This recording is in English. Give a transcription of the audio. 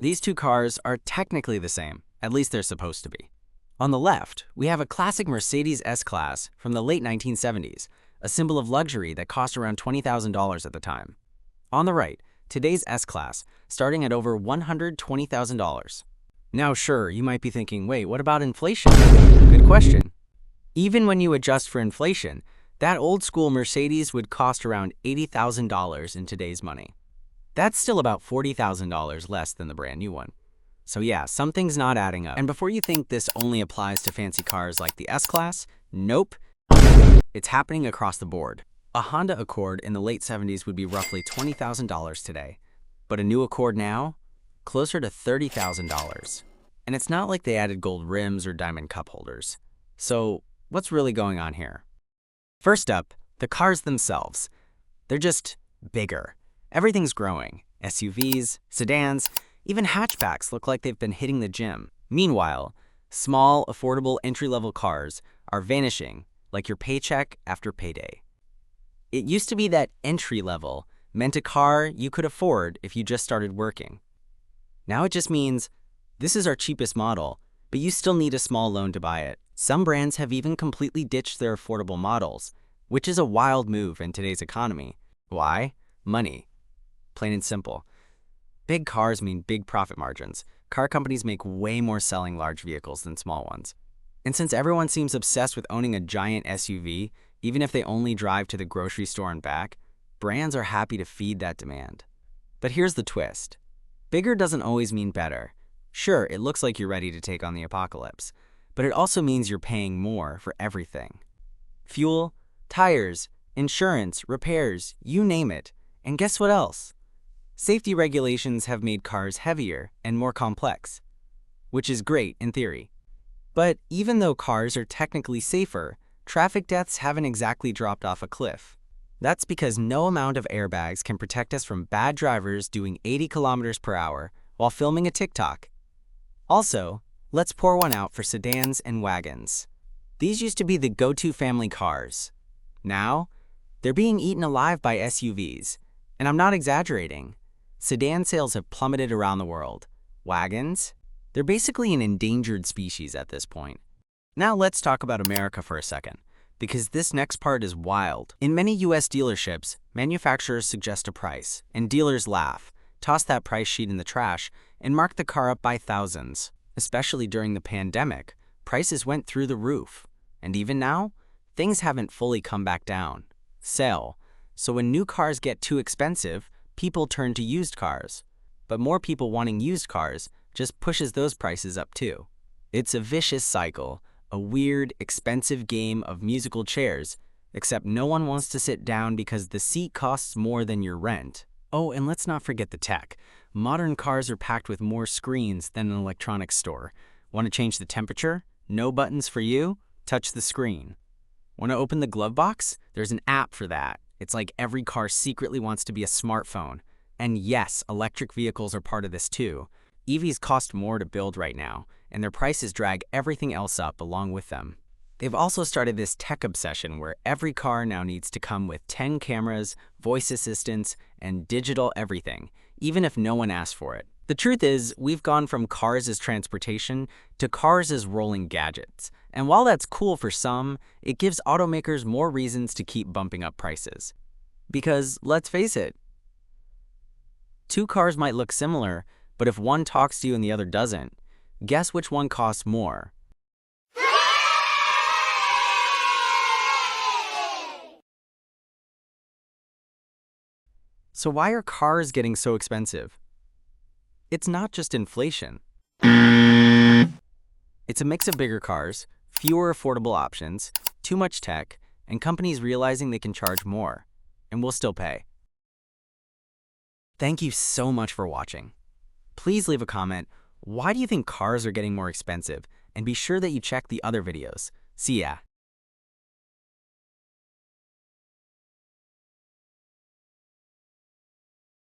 These two cars are technically the same, at least they're supposed to be. On the left, we have a classic Mercedes S-Class from the late 1970s, a symbol of luxury that cost around $20,000 at the time. On the right, today's S-Class, starting at over $120,000. Now sure, you might be thinking, wait, what about inflation? Good question. Even when you adjust for inflation, that old-school Mercedes would cost around $80,000 in today's money. That's still about $40,000 less than the brand new one. So yeah, something's not adding up. And before you think this only applies to fancy cars like the S-Class, nope, it's happening across the board. A Honda Accord in the late 70s would be roughly $20,000 today, but a new Accord now, closer to $30,000. And it's not like they added gold rims or diamond cup holders. So what's really going on here? First up, the cars themselves. They're just bigger. Everything's growing. SUVs, sedans, even hatchbacks look like they've been hitting the gym. Meanwhile, small, affordable entry-level cars are vanishing like your paycheck after payday. It used to be that entry level meant a car you could afford if you just started working. Now it just means this is our cheapest model, but you still need a small loan to buy it. Some brands have even completely ditched their affordable models, which is a wild move in today's economy. Why? Money. Plain and simple. Big cars mean big profit margins. Car companies make way more selling large vehicles than small ones. And since everyone seems obsessed with owning a giant SUV, even if they only drive to the grocery store and back, brands are happy to feed that demand. But here's the twist. Bigger doesn't always mean better. Sure, it looks like you're ready to take on the apocalypse, but it also means you're paying more for everything. Fuel, tires, insurance, repairs, you name it. And guess what else? Safety regulations have made cars heavier and more complex, which is great in theory. But even though cars are technically safer, traffic deaths haven't exactly dropped off a cliff. That's because no amount of airbags can protect us from bad drivers doing 80 kilometers per hour while filming a TikTok. Also, let's pour one out for sedans and wagons. These used to be the go-to family cars. Now, they're being eaten alive by SUVs. And I'm not exaggerating. Sedan sales have plummeted around the world. Wagons? They're basically an endangered species at this point. Now let's talk about America for a second, because this next part is wild. In many US dealerships, manufacturers suggest a price, and dealers laugh, toss that price sheet in the trash, and mark the car up by thousands. Especially during the pandemic, prices went through the roof. And even now, things haven't fully come back down. Sell. So when new cars get too expensive, people turn to used cars. But more people wanting used cars just pushes those prices up too. It's a vicious cycle, a weird, expensive game of musical chairs, except no one wants to sit down because the seat costs more than your rent. Oh, and let's not forget the tech. Modern cars are packed with more screens than an electronics store. Want to change the temperature? No buttons for you? Touch the screen. Want to open the glove box? There's an app for that. It's like every car secretly wants to be a smartphone. And yes, electric vehicles are part of this too. EVs cost more to build right now, and their prices drag everything else up along with them. They've also started this tech obsession where every car now needs to come with 10 cameras, voice assistants, and digital everything, even if no one asked for it. The truth is, we've gone from cars as transportation to cars as rolling gadgets. And while that's cool for some, it gives automakers more reasons to keep bumping up prices. Because, let's face it, two cars might look similar, but if one talks to you and the other doesn't, guess which one costs more? So why are cars getting so expensive? It's not just inflation. It's a mix of bigger cars, fewer affordable options, too much tech, and companies realizing they can charge more, and we'll still pay. Thank you so much for watching. Please leave a comment, why do you think cars are getting more expensive? And be sure that you check the other videos. See ya.